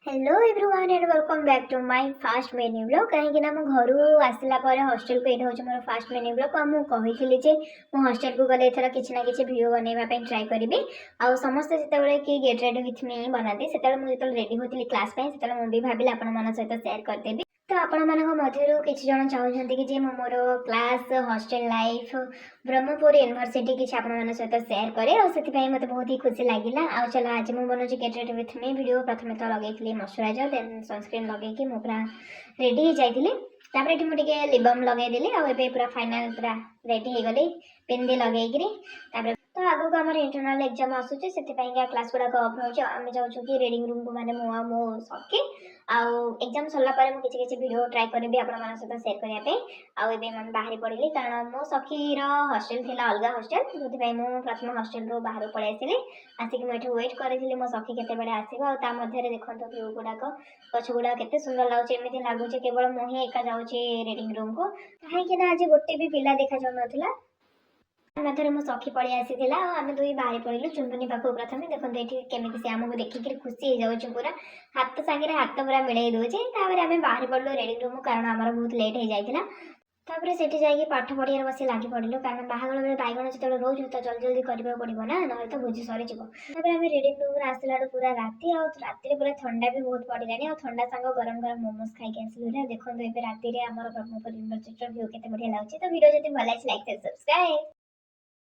Hello everyone and welcome back to my fast menu blog कहीं ना घर आसला हॉस्टल को ये हूँ मोर फास्ट मेन्यू ब्लॉग आ मुझे जे मु हॉस्टल को गले एथर किसी ना कि भिडियो बनवाई ट्राए करी आ समस्ते जिते कि गेट रेडी विथ मी बनाती से मुझे रेडी होती क्लास मुझे भाविली आपण सहित सेयार करदेवी। तो आपण मध्य किसी जन चाहते कि मोर class hostel life Brahmapur university किसी आपण सहित सेयार करे और से मत बहुत ही खुशी लगे। आ चलो आज मुझे बनाऊँ get ready with me video प्रथम तो लगे मॉइस्चराइजर देन सनस्क्रीन लगे मुझे पूरा रेडी हो जाती ये मुझे लिबम लगेदेली आए पूरा फाइनाल पूरा रेडी हो गली पेंदी लगे। तो आगो को आमर इंटरनल एग्जाम आसूचे से क्लास गुड़ाक अफ हो जाऊँ कि रीडिंग रूम को मैंने मो सखी आग्जाम सरला मुझे किसी वीडियो ट्राए करी आपण सहित सेयार करने आए बाहरी पड़ी कारण मो सखीर हॉस्टल थी अलग हॉस्टल जो मुझे प्रथम हॉस्टल रू बाहर पलि आसली आसिक मुझे वेट करी मो सखी केते आसो आ देखो व्यू गुड़ाक गछ गुड़ा के सुंदर लगुच लगुच केवल मुझे एका जाऊँगी रीडिंग रूम को कहीं आज गोटे भी पिला देखा जाऊ ना मध्य मो सखी पलि आसी आम दुई बाहरी पड़ू चुनचुनी पाख प्रथम देखो ये केमी से आमको देखिक खुशी हो जाऊँ पूरा हाथ सागे हाथ पूरा मिलई दूचे आम बाहरी पड़ू रेडिंग रूम कारण आम बहुत लेट हो जाता से पाठ पढ़िया बस लगी पड़ू कारण बाहर बेले बैगण जो रोज तो जल्दी जल्दी करने पड़ो ना ना तो भोजी सरीज आम रिडिंग रूम आसला पूरा राति राति पूरा ठंडा भी बहुत पड़ा और ठंडा सांग गरम गरम मोमोज खाई आसलू देखो ये राति ब्रह्मपुर यूनिवर्सिटी व्यू के बढ़िया लगे। तो वीडियो जब भल लाइक सब्सक्राइब।